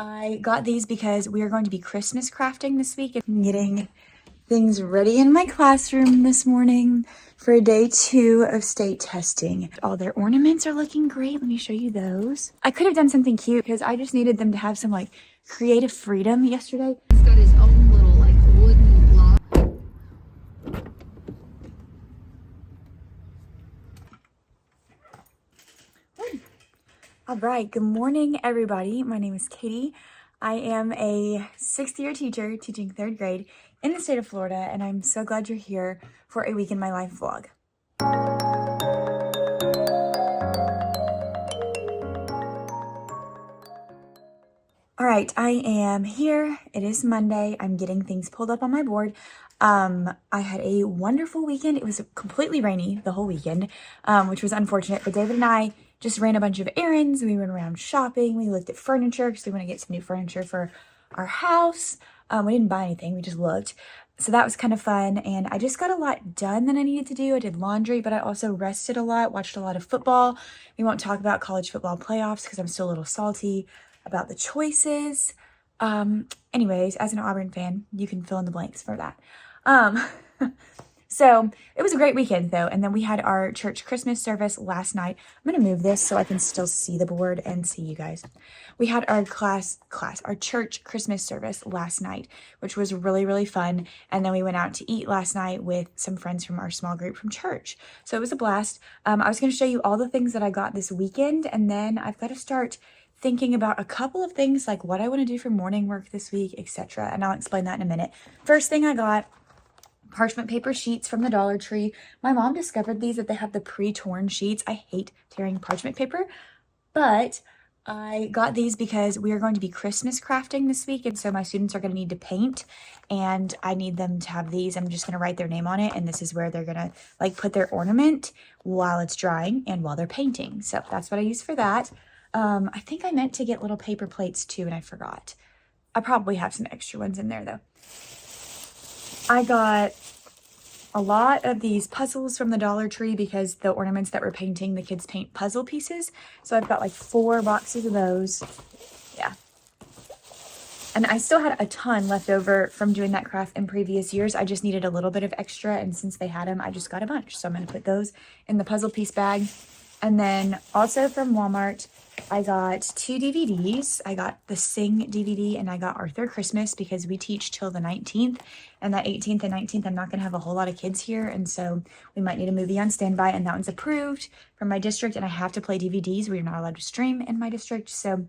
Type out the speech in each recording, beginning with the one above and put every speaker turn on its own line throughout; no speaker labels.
I got these because we are going to be Christmas crafting this week and getting things ready in my classroom this morning for day 2 of state testing. All their ornaments are looking great. Let me show you those. I could have done something cute because I just needed them to have some like creative freedom yesterday.
He's got his own little like wooden block.
All right, good morning, everybody. My name is Katie. I am a 6th-year teacher teaching 3rd grade in the state of Florida, and I'm so glad you're here for a week in my life vlog. All right, I am here. It is Monday. I'm getting things pulled up on my board. I had a wonderful weekend. It was completely rainy the whole weekend, which was unfortunate, but David and I just ran a bunch of errands. We went around shopping. We looked at furniture because we want to get some new furniture for our house. We didn't buy anything. We just looked. So that was kind of fun. And I just got a lot done that I needed to do. I did laundry, but I also rested a lot, watched a lot of football. We won't talk about college football playoffs because I'm still a little salty about the choices. Anyways, as an Auburn fan, you can fill in the blanks for that. So it was a great weekend though. And then we had our church Christmas service last night. I'm going to move this so I can still see the board and see you guys. We had our our church Christmas service last night, which was really, really fun. And then we went out to eat last night with some friends from our small group from church. So it was a blast. I was going to show you all the things that I got this weekend. And then I've got to start thinking about a couple of things like what I want to do for morning work this week, etc. And I'll explain that in a minute. First thing I got, parchment paper sheets from the Dollar Tree. My mom discovered these, that they have the pre-torn sheets. I hate tearing parchment paper, but I got these because we are going to be Christmas crafting this week, and so my students are going to need to paint, and I need them to have these. I'm just going to write their name on it, and this is where they're going to like put their ornament while it's drying and while they're painting. So that's what I use for that. I think I meant to get little paper plates too, and I forgot. I probably have some extra ones in there though. I got a lot of these puzzles from the Dollar Tree because the ornaments that we're painting, the kids paint puzzle pieces. So I've got like 4 boxes of those. Yeah. And I still had a ton left over from doing that craft in previous years. I just needed a little bit of extra, and since they had them, I just got a bunch. So I'm going to put those in the puzzle piece bag. And then also from Walmart, I got 2 DVDs. I got the Sing DVD and I got Arthur Christmas because we teach till the 19th. And that 18th and 19th, I'm not going to have a whole lot of kids here. And so we might need a movie on standby. And that one's approved from my district. And I have to play DVDs. We are not allowed to stream in my district. So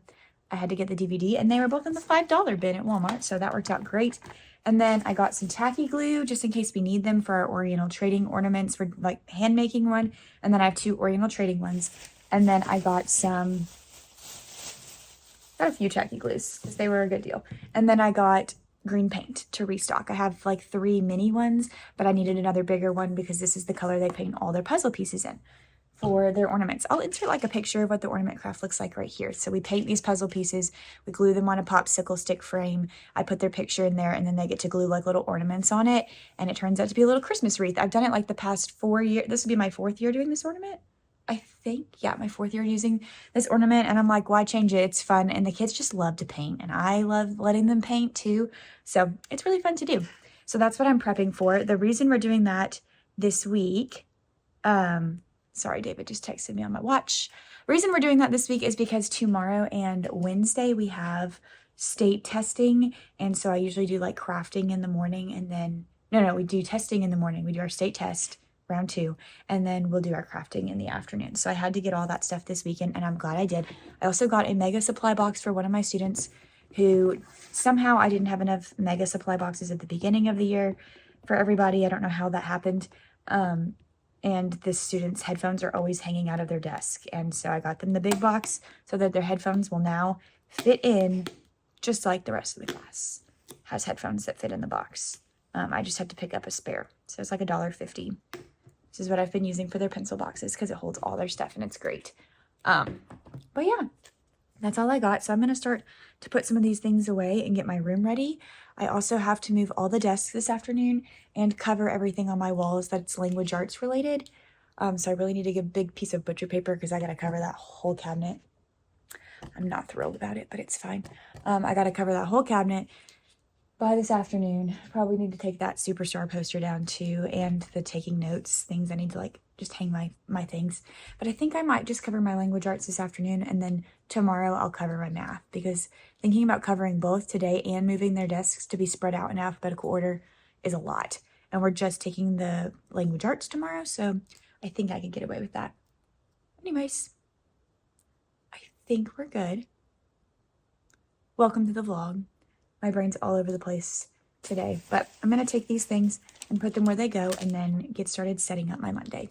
I had to get the DVD. And they were both in the $5 bin at Walmart. So that worked out great. And then I got some tacky glue just in case we need them for our Oriental trading ornaments for like hand making one. And then I have 2 Oriental trading ones. And then I got a few tacky glues because they were a good deal. And then I got green paint to restock. I have like 3 mini ones, but I needed another bigger one because this is the color they paint all their puzzle pieces in for their ornaments. I'll insert like a picture of what the ornament craft looks like right here. So we paint these puzzle pieces, we glue them on a popsicle stick frame. I put their picture in there and then they get to glue like little ornaments on it. And it turns out to be a little Christmas wreath. I've done it like the past 4 years. This will be my 4th year doing this ornament. I think, yeah, my 4th year using this ornament. And I'm like, why change it? It's fun. And the kids just love to paint. And I love letting them paint too. So it's really fun to do. So that's what I'm prepping for. The reason we're doing that this week, sorry, David just texted me on my watch. The reason we're doing that this week is because tomorrow and Wednesday we have state testing. And so I usually do like crafting in the morning and then, no, we do testing in the morning. We do our state test round 2, and then we'll do our crafting in the afternoon. So I had to get all that stuff this weekend, and I'm glad I did. I also got a mega supply box for one of my students who somehow I didn't have enough mega supply boxes at the beginning of the year for everybody. I don't know how that happened. And the students' headphones are always hanging out of their desk. And so I got them the big box so that their headphones will now fit in just like the rest of the class has headphones that fit in the box. I just had to pick up a spare. So it's like $1.50. This is what I've been using for their pencil boxes because it holds all their stuff and it's great. But yeah, that's all I got. So I'm going to start to put some of these things away and get my room ready. I also have to move all the desks this afternoon and cover everything on my walls that's language arts related. So I really need to get a big piece of butcher paper because I got to cover that whole cabinet. I'm not thrilled about it, but it's fine. I got to cover that whole cabinet by this afternoon. Probably need to take that Superstar poster down too, and the taking notes things. I need to like just hang my things. But I think I might just cover my language arts this afternoon, and then tomorrow I'll cover my math, because thinking about covering both today and moving their desks to be spread out in alphabetical order is a lot. And we're just taking the language arts tomorrow, so I think I can get away with that. Anyways, I think we're good. Welcome to the vlog. My brain's all over the place today, but I'm going to take these things and put them where they go and then get started setting up my Monday.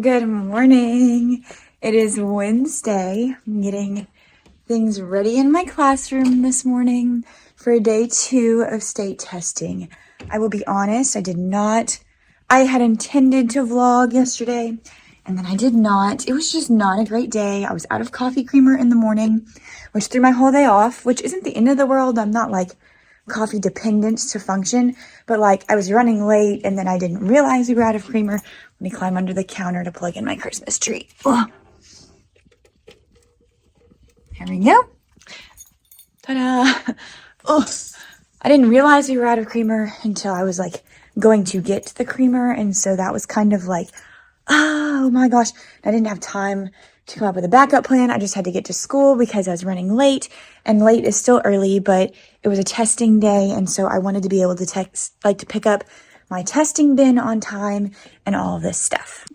Good morning. It is Wednesday. I'm getting things ready in my classroom this morning for day 2 of state testing. I will be honest, I had intended to vlog yesterday, and then I did not. It was just not a great day. I was out of coffee creamer in the morning, which threw my whole day off, which isn't the end of the world. I'm not like coffee dependent to function, but like I was running late and then I didn't realize we were out of creamer. Let me climb under the counter to plug in my Christmas tree. Oh. Here we go. Ta-da. Oh, I didn't realize we were out of creamer until I was like going to get the creamer, and so that was kind of like, oh my gosh, I didn't have time to come up with a backup plan. I just had to get to school because I was running late, and late is still early, but it was a testing day, and so I wanted to be able to pick up my testing bin on time and all of this stuff.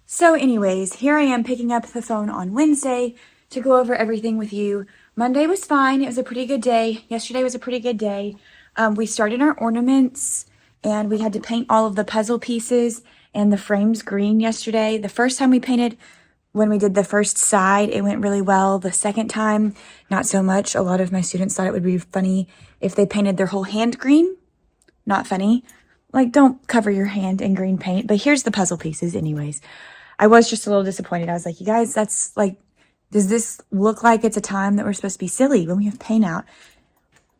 So anyways, here I am picking up the phone on Wednesday to go over everything with you. Monday was fine. It was a pretty good day. Yesterday was a pretty good day. We started our ornaments, and we had to paint all of the puzzle pieces and the frames green yesterday. The first time we painted, when we did the first side, it went really well. The second time, not so much. A lot of my students thought it would be funny if they painted their whole hand green. Not funny. Like, don't cover your hand in green paint. But here's the puzzle pieces anyways. I was just a little disappointed. I was like, you guys, that's like, does this look like it's a time that we're supposed to be silly when we have paint out?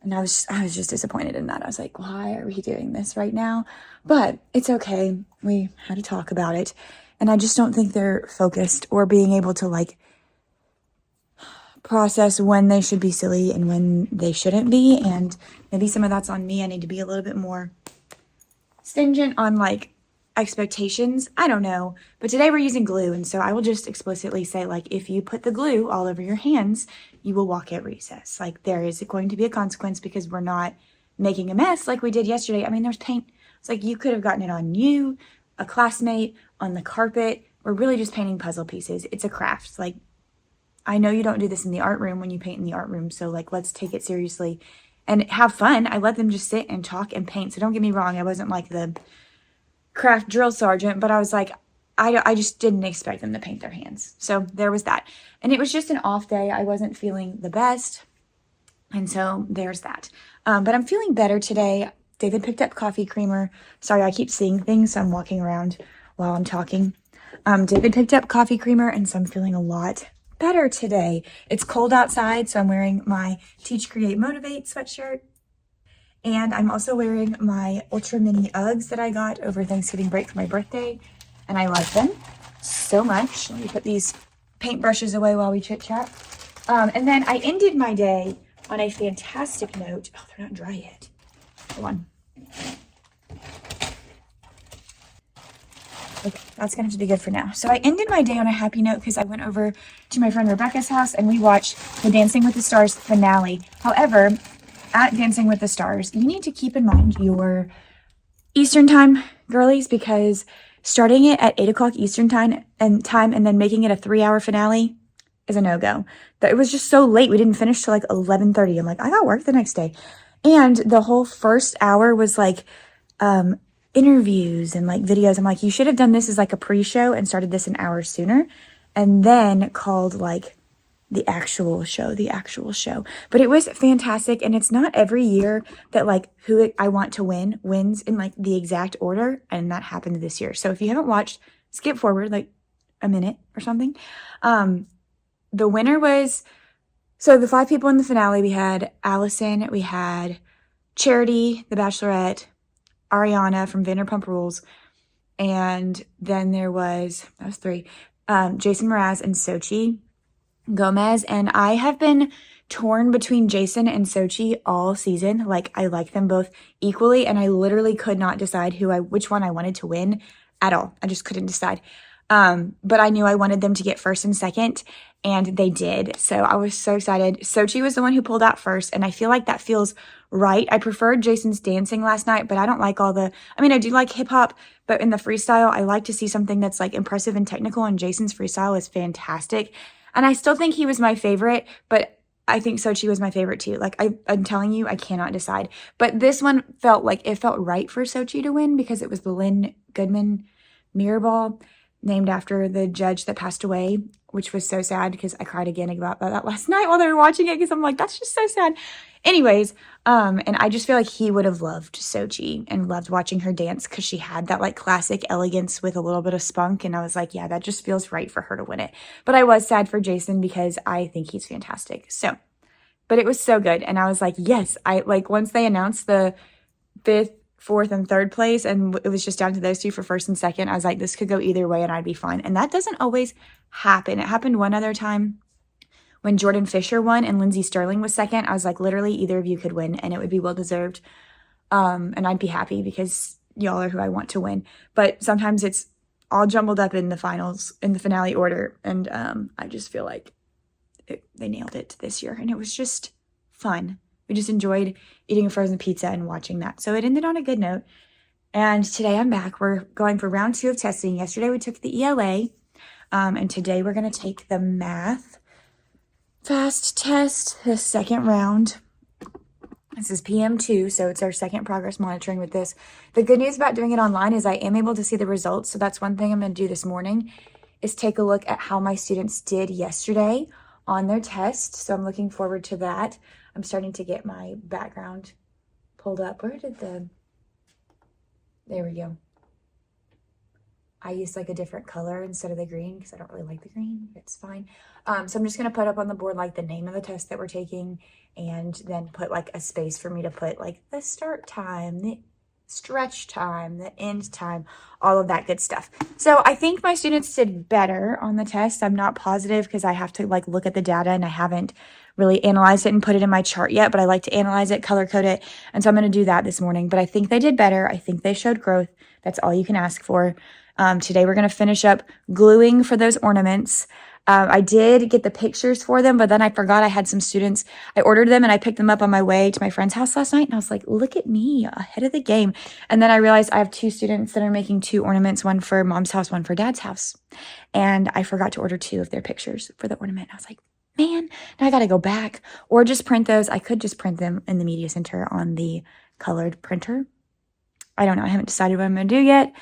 And I was just disappointed in that. I was like, why are we doing this right now? But it's okay. We had to talk about it. And I just don't think they're focused or being able to like process when they should be silly and when they shouldn't be. And maybe some of that's on me. I need to be a little bit more stringent on like expectations. I don't know. But today we're using glue. And so I will just explicitly say, like, if you put the glue all over your hands, you will walk at recess. Like, there is going to be a consequence because we're not making a mess like we did yesterday. I mean, there's paint. It's like you could have gotten it on you, a classmate, on the carpet. We're really just painting puzzle pieces. It's a craft. Like, I know you don't do this in the art room when you paint in the art room. So like, let's take it seriously and have fun. I let them just sit and talk and paint. So don't get me wrong. I wasn't like the craft drill sergeant, but I was like, I just didn't expect them to paint their hands. So there was that. And it was just an off day. I wasn't feeling the best. And so there's that. But I'm feeling better today. David picked up coffee creamer. Sorry, I keep seeing things, so I'm walking around while I'm talking. David picked up coffee creamer, and so I'm feeling a lot better today. It's cold outside, so I'm wearing my Teach Create Motivate sweatshirt. And I'm also wearing my Ultra Mini Uggs that I got over Thanksgiving break for my birthday. And I like them so much. Let me put these paintbrushes away while we chit chat. And then I ended my day on a fantastic note. Oh, they're not dry yet. Hold on. Okay, that's going to have to be good for now. So I ended my day on a happy note because I went over to my friend Rebecca's house and we watched the Dancing with the Stars finale. However, at Dancing with the Stars, you need to keep in mind your Eastern time, girlies, because starting it at 8 o'clock Eastern time and then making it a 3-hour finale is a no-go. It was just so late. We didn't finish till like 11:30. I'm like, I got work the next day. And the whole first hour was like interviews and like videos. I'm like, you should have done this as like a pre-show and started this an hour sooner and then called like the actual show. But it was fantastic, and it's not every year that like who I want to win wins in like the exact order, and that happened this year. So if you haven't watched, skip forward like a minute or something. The winner was, so the 5 people in the finale, we had Allison, we had Charity, the Bachelorette, Ariana from Vanderpump Rules, and then there was, that was 3, Jason Mraz and Sochi Gomez. And I have been torn between Jason and Sochi all season. Like, I like them both equally, and I literally could not decide which one I wanted to win at all. I just couldn't decide. But I knew I wanted them to get first and second, and they did. So I was so excited. Sochi was the one who pulled out first, and I feel like that feels right. I preferred Jason's dancing last night, but I don't like I do like hip hop, but in the freestyle, I like to see something that's like impressive and technical, and Jason's freestyle is fantastic. And I still think he was my favorite, but I think Sochi was my favorite too. Like, I'm telling you, I cannot decide. But this one felt right for Sochi to win because it was the Lynn Goodman Mirror Ball, named after the judge that passed away, which was so sad because I cried again about that last night while they were watching it because I'm like, that's just so sad. Anyways, and I just feel like he would have loved Sochi and loved watching her dance because she had that like classic elegance with a little bit of spunk. And I was like, yeah, that just feels right for her to win it. But I was sad for Jason because I think he's fantastic. So, but it was so good. And I was like, yes, once they announced the 5th, 4th, and 3rd place, and it was just down to those 2 for 1st and 2nd, I was like, this could go either way and I'd be fine. And that doesn't always happen. It happened one other time when Jordan Fisher won and Lindsey Sterling was 2nd. I was like, literally either of you could win and it would be well deserved. And I'd be happy because y'all are who I want to win. But sometimes it's all jumbled up in the finale order. And I just feel like they nailed it this year, and it was just fun. We just enjoyed eating a frozen pizza and watching that. So it ended on a good note. And today I'm back. We're going for round 2 of testing. Yesterday we took the ELA. And today we're going to take the math fast test, the second round. This is PM2, so it's our second progress monitoring with this. The good news about doing it online is I am able to see the results. So that's one thing I'm going to do this morning is take a look at how my students did yesterday on their test. So I'm looking forward to that. I'm starting to get my background pulled up. There we go. I used like a different color instead of the green because I don't really like the green. It's fine. So I'm just going to put up on the board like the name of the test that we're taking, and then put like a space for me to put like the start time, the stretch time, the end time, all of that good stuff. So I think my students did better on the test. I'm not positive because I have to like look at the data and I haven't really analyzed it and put it in my chart yet, but I like to analyze it, color code it. And so I'm going to do that this morning, but I think they did better. I think they showed growth. That's all you can ask for. Today we're going to finish up gluing for those ornaments. I did get the pictures for them, but then I forgot I had some students. I ordered them and I picked them up on my way to my friend's house last night. And I was like, look at me, ahead of the game. And then I realized I have 2 students that are making 2 ornaments, one for mom's house, one for dad's house. And I forgot to order 2 of their pictures for the ornament. I was like, man, now I got to go back or just print those. I could just print them in the media center on the colored printer. I don't know. I haven't decided what I'm going to do yet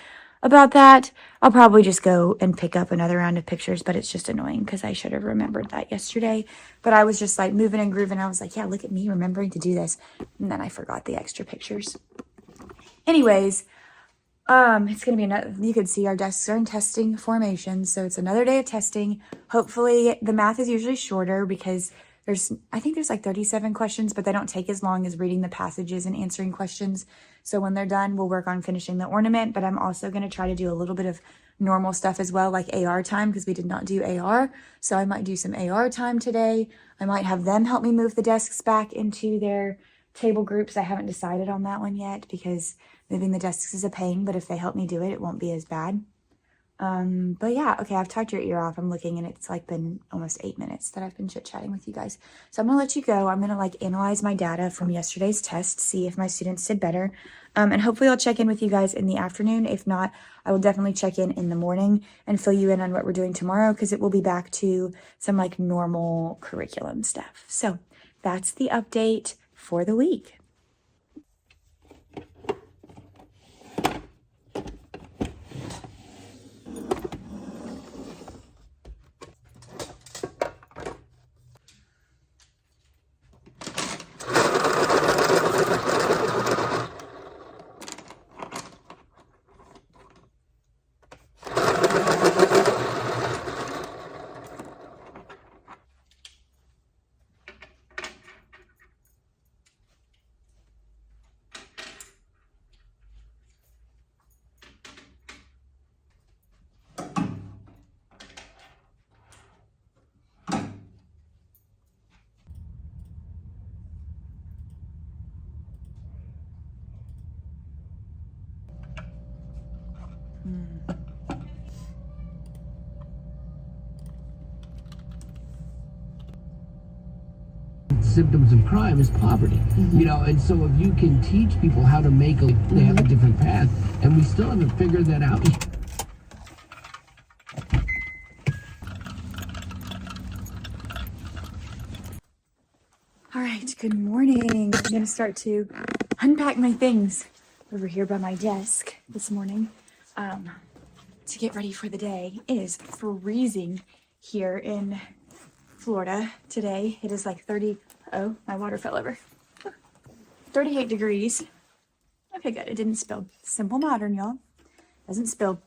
about that. I'll probably just go and pick up another round of pictures, but it's just annoying because I should have remembered that yesterday. But I was just like moving and grooving. I was like, yeah, look at me remembering to do this. And then I forgot the extra pictures. Anyways, It's gonna be another, you could see our desks are in testing formation, so it's another day of testing. Hopefully the math is usually shorter because I think there's like 37 questions, but they don't take as long as reading the passages and answering questions. So when they're done, we'll work on finishing the ornament, but I'm also gonna try to do a little bit of normal stuff as well, like AR time, because we did not do AR. So I might do some AR time today. I might have them help me move the desks back into their table groups. I haven't decided on that one yet because moving the desks is a pain, but if they help me do it, it won't be as bad. But yeah, okay, I've talked your ear off. I'm looking and it's like been almost 8 minutes that I've been chit-chatting with you guys. So I'm gonna let you go. I'm gonna like analyze my data from yesterday's test, see if my students did better. And hopefully I'll check in with you guys in the afternoon. If not, I will definitely check in the morning and fill you in on what we're doing tomorrow because it will be back to some like normal curriculum stuff. So that's the update for the week.
Symptoms of crime is poverty, you know, and so if you can teach people how to make they have a different path, and we still haven't figured that out.
All right, good morning. I'm gonna start to unpack my things over here by my desk this morning to get ready for the day. It is freezing here in Florida today. It is like 30, oh, my water fell over. 38 degrees. Okay, good, it didn't spill. Simple modern, y'all. Doesn't spill.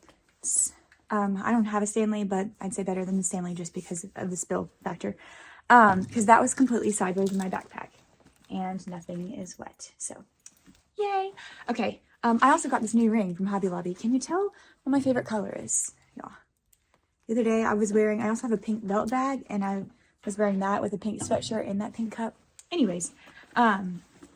I don't have a Stanley, but I'd say better than the Stanley just because of the spill factor. Because that was completely sideways in my backpack and nothing is wet. So, yay. Okay. I also got this new ring from Hobby Lobby. Can you tell what my favorite color is? Y'all. The other day I also have a pink belt bag and I was wearing that with a pink sweatshirt in that pink cup. Anyways,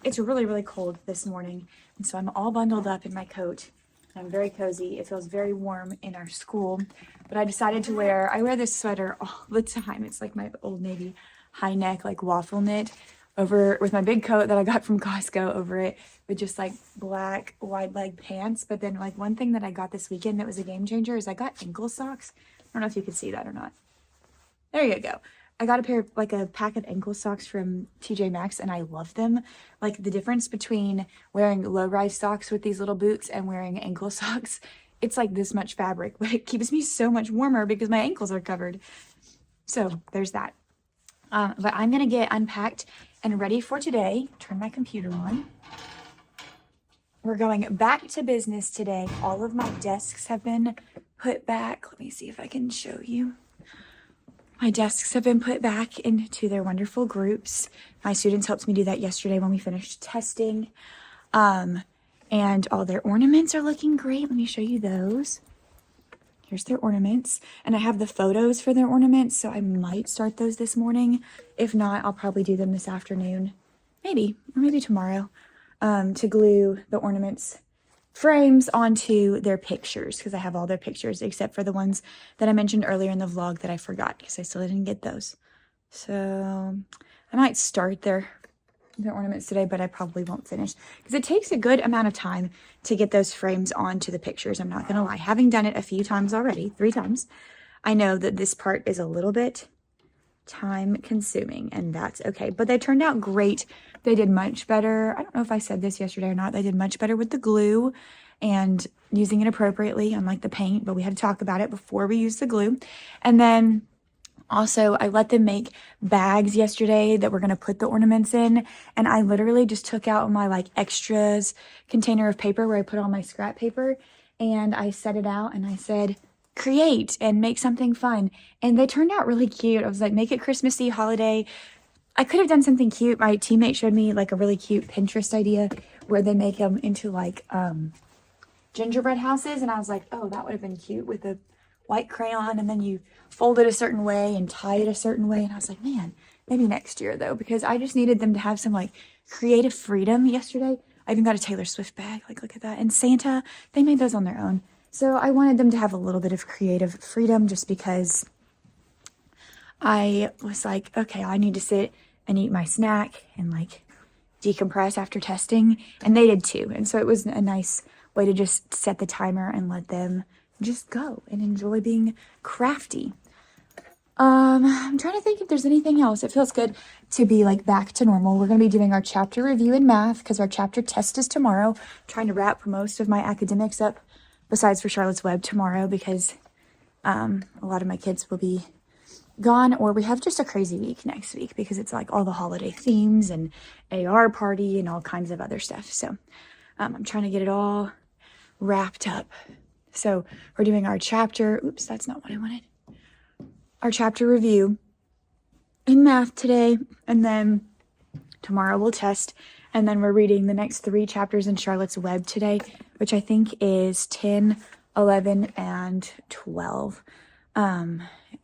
it's really, really cold this morning. And so I'm all bundled up in my coat. I'm very cozy. It feels very warm in our school, but I decided to I wear this sweater all the time. It's like my Old Navy high neck, like waffle knit over with my big coat that I got from Costco over it with just like black wide leg pants. But then like one thing that I got this weekend that was a game changer is I got ankle socks. I don't know if you could see that or not. There you go. I got a pack of ankle socks from TJ Maxx and I love them. Like the difference between wearing low-rise socks with these little boots and wearing ankle socks, it's like this much fabric, but it keeps me so much warmer because my ankles are covered. So there's that. But I'm gonna get unpacked and ready for today. Turn my computer on. We're going back to business today. All of my desks have been put back. Let me see if I can show you. My desks have been put back into their wonderful groups. My students helped me do that yesterday when we finished testing. And all their ornaments are looking great. Let me show you those. Here's their ornaments. And I have the photos for their ornaments, so I might start those this morning. If not, I'll probably do them this afternoon. Maybe, or maybe tomorrow, to glue the ornaments frames onto their pictures because I have all their pictures except for the ones that I mentioned earlier in the vlog that I forgot because I still didn't get those. So I might start their ornaments today, but I probably won't finish because it takes a good amount of time to get those frames onto the pictures. I'm not gonna lie, having done it a few times already, 3 times, I know that this part is a little bit time consuming and that's okay, but they turned out great. They did much better. I don't know if I said this yesterday or not. They did much better with the glue and using it appropriately, unlike the paint, but we had to talk about it before we used the glue. And then also I let them make bags yesterday that we're going to put the ornaments in. And I literally just took out my like extras container of paper where I put all my scrap paper and I set it out and I said, create and make something fun. And they turned out really cute. I was like, make it Christmassy, holiday. I could have done something cute. My teammate showed me like a really cute Pinterest idea where they make them into like gingerbread houses. And I was like, oh, that would have been cute with a white crayon. And then you fold it a certain way and tie it a certain way. And I was like, man, maybe next year though, because I just needed them to have some like creative freedom yesterday. I even got a Taylor Swift bag. Like, look at that. And Santa, they made those on their own. So I wanted them to have a little bit of creative freedom just because I was like, okay, I need to sit and eat my snack and like decompress after testing. And they did too. And so it was a nice way to just set the timer and let them just go and enjoy being crafty. I'm trying to think if there's anything else. It feels good to be like back to normal. We're going to be doing our chapter review in math because our chapter test is tomorrow. I'm trying to wrap most of my academics up besides for Charlotte's Web tomorrow because a lot of my kids will be gone, or we have just a crazy week next week because it's like all the holiday themes and AR party and all kinds of other stuff. So I'm trying to get it all wrapped up. So we're doing our chapter. Oops, that's not what I wanted. Our chapter review in math today, and then tomorrow we'll test, and then we're reading the next 3 chapters in Charlotte's Web today, which I think is 10, 11, and 12,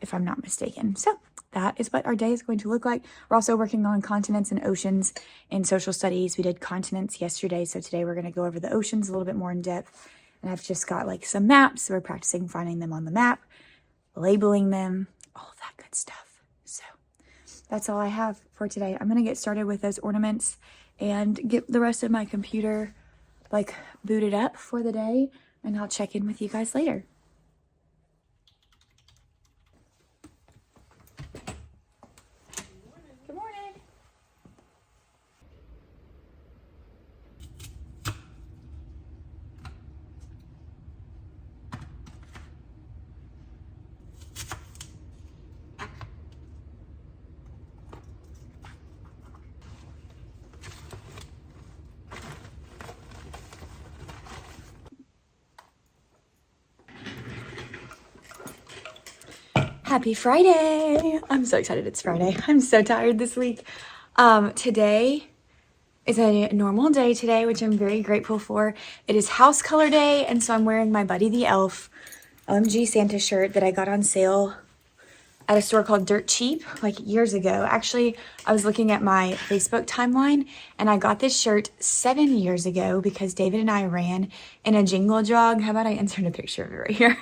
if I'm not mistaken. So that is what our day is going to look like. We're also working on continents and oceans in social studies. We did continents yesterday, so today we're going to go over the oceans a little bit more in depth, and I've just got like some maps, so we're practicing finding them on the map, labeling them, all of that good stuff. So that's all I have for today. I'm going to get started with those ornaments and get the rest of my computer like booted up for the day, and I'll check in with you guys later. Good morning. Happy Friday. I'm so excited it's Friday. I'm so tired this week. Today is a normal day today, which I'm very grateful for. It is house color day, and so I'm wearing my Buddy the Elf OMG Santa shirt that I got on sale at a store called Dirt Cheap like years ago. Actually, I was looking at my Facebook timeline and I got this shirt 7 years ago because David and I ran in a jingle jog. How about I insert a picture of it right here?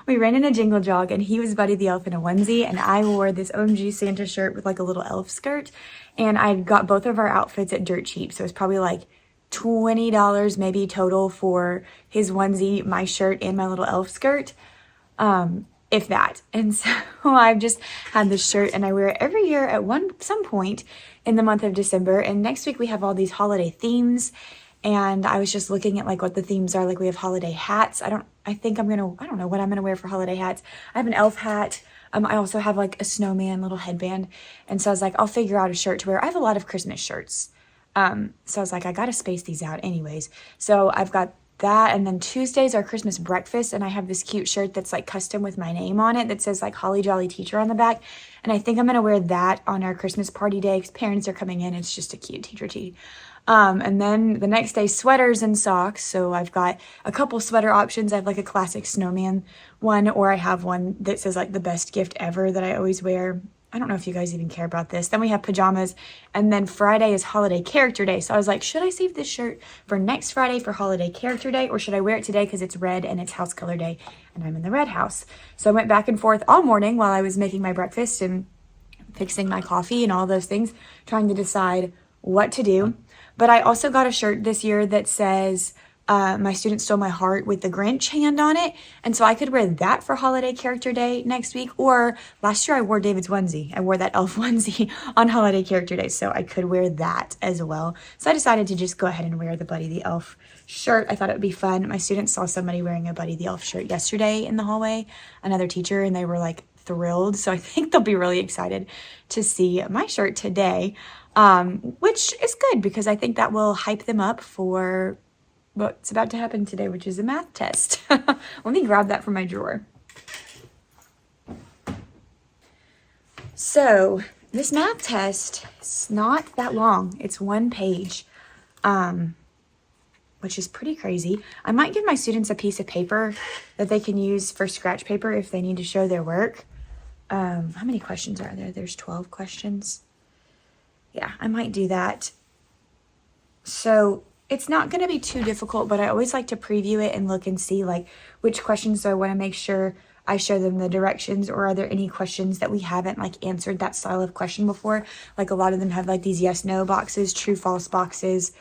We ran in a jingle jog and he was Buddy the Elf in a onesie and I wore this OMG Santa shirt with like a little elf skirt. And I got both of our outfits at Dirt Cheap. So it was probably like $20 maybe total for his onesie, my shirt, and my little elf skirt. If that. And so I've just had this shirt and I wear it every year at some point in the month of December. And next week we have all these holiday themes. And I was just looking at like what the themes are. Like we have holiday hats. I don't know what I'm going to wear for holiday hats. I have an elf hat. I also have like a snowman little headband. And so I was like, I'll figure out a shirt to wear. I have a lot of Christmas shirts. So I was like, I got to space these out anyways. So I've got that, and then Tuesdays are Christmas breakfast, and I have this cute shirt that's like custom with my name on it that says like Holly Jolly Teacher on the back, and I think I'm gonna wear that on our Christmas party day because parents are coming in. It's just a cute teacher tee. And then the next day, sweaters and socks. So I've got a couple sweater options. I have like a classic snowman one, or I have one that says like the best gift ever that I always wear. I don't know if you guys even care about this. Then we have pajamas, and then Friday is holiday character day. So I was like, should I save this shirt for next Friday for holiday character day, or should I wear it today because it's red and it's house color day and I'm in the red house? So I went back and forth all morning while I was making my breakfast and fixing my coffee and all those things, trying to decide what to do. But I also got a shirt this year that says, my student stole my heart with the Grinch hand on it. And so I could wear that for holiday character day next week. Or last year I wore David's onesie. I wore that elf onesie on holiday character day. So I could wear that as well. So I decided to just go ahead and wear the Buddy the Elf shirt. I thought it would be fun. My students saw somebody wearing a Buddy the Elf shirt yesterday in the hallway, another teacher, and they were like thrilled. So I think they'll be really excited to see my shirt today, which is good because I think that will hype them up for what's about to happen today, which is a math test. Let me grab that from my drawer. So this math test is not that long. It's 1 page, which is pretty crazy. I might give my students a piece of paper that they can use for scratch paper if they need to show their work. How many questions are there? There's 12 questions. Yeah, I might do that. So it's not going to be too difficult, but I always like to preview it and look and see like which questions do I want to make sure I show them the directions, or are there any questions that we haven't like answered that style of question before? Like a lot of them have like these yes, no boxes, true, false boxes,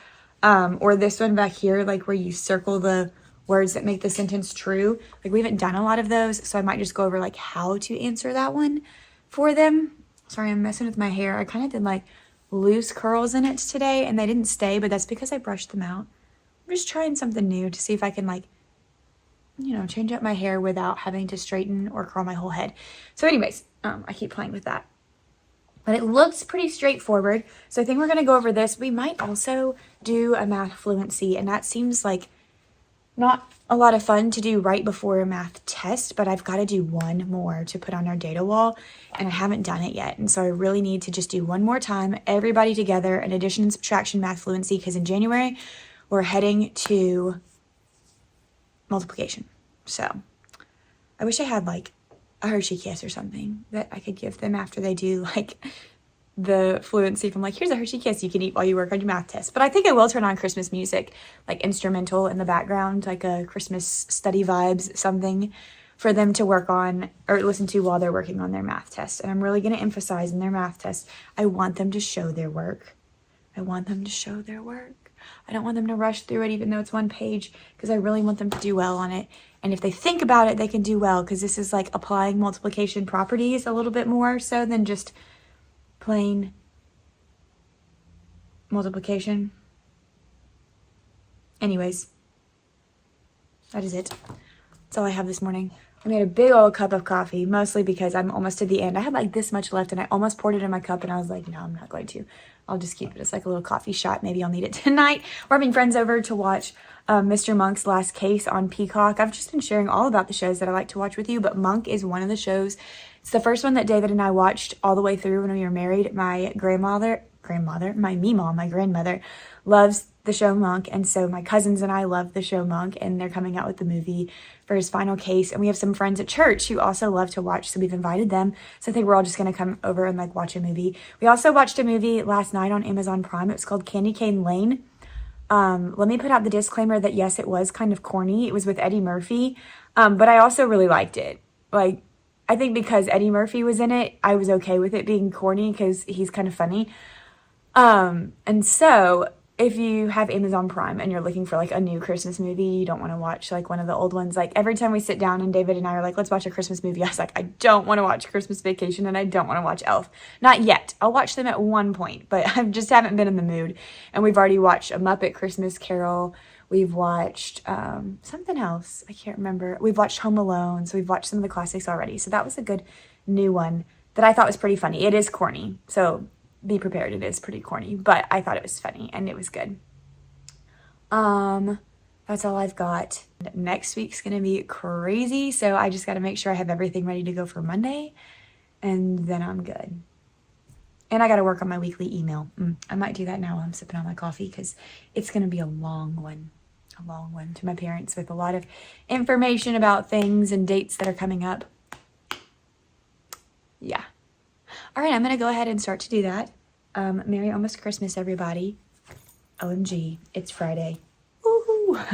or this one back here, like where you circle the words that make the sentence true. Like we haven't done a lot of those, so I might just go over like how to answer that one for them. Sorry, I'm messing with my hair. I kind of did like loose curls in it today and they didn't stay, but that's because I brushed them out. I'm just trying something new to see if I can like, you know, change up my hair without having to straighten or curl my whole head. So anyways, I keep playing with that. But it looks pretty straightforward. So I think we're going to go over this. We might also do a math fluency, and that seems like not a lot of fun to do right before a math test, but I've got to do one more to put on our data wall, and I haven't done it yet. And so I really need to just do one more time, everybody together, an addition and subtraction math fluency, because in January we're heading to multiplication. So I wish I had like a Hershey Kiss or something that I could give them after they do like the fluency from like, here's a Hershey Kiss you can eat while you work on your math test. But I think I will turn on Christmas music, like instrumental in the background, like a Christmas study vibes, something for them to work on or listen to while they're working on their math test. And I'm really going to emphasize in their math test, I want them to show their work. I want them to show their work. I don't want them to rush through it even though it's 1 page, because I really want them to do well on it. And if they think about it, they can do well, because this is like applying multiplication properties a little bit more so than just plain multiplication. Anyways, that is it. That's all I have this morning. I made a big old cup of coffee, mostly because I'm almost to the end. I had like this much left and I almost poured it in my cup and I was like, no, I'm not going to. I'll just keep it as like a little coffee shot. Maybe I'll need it tonight. We're having friends over to watch Mr. Monk's Last Case on Peacock. I've just been sharing all about the shows that I like to watch with you, but Monk is one of the shows. It's the first one that David and I watched all the way through when we were married. My grandmother, my meemaw, my grandmother, loves the show Monk, and so my cousins and I love the show Monk, and they're coming out with the movie for his final case. And we have some friends at church who also love to watch, so we've invited them. So I think we're all just gonna come over and like watch a movie. We also watched a movie last night on Amazon Prime. It was called Candy Cane Lane. Let me put out the disclaimer that yes, it was kind of corny. It was with Eddie Murphy, but I also really liked it. Like, I think because Eddie Murphy was in it, I was okay with it being corny because he's kind of funny. And so if you have Amazon Prime and you're looking for like a new Christmas movie, you don't want to watch like one of the old ones. Like every time we sit down and David and I are like, let's watch a Christmas movie, I was like, I don't want to watch Christmas Vacation and I don't want to watch Elf. Not yet. I'll watch them at one point, but I just haven't been in the mood. And we've already watched A Muppet Christmas Carol. We've watched something else. I can't remember. We've watched Home Alone. So we've watched some of the classics already. So that was a good new one that I thought was pretty funny. It is corny. So be prepared, it is pretty corny, but I thought it was funny and it was good. That's all I've got. Next week's gonna be crazy, so I just gotta make sure I have everything ready to go for Monday, and then I'm good. And I gotta work on my weekly email. I might do that now while I'm sipping on my coffee, because it's gonna be a long one to my parents with a lot of information about things and dates that are coming up. Yeah. All right, I'm going to go ahead and start to do that. Merry almost Christmas, everybody. OMG, it's Friday. Woohoo!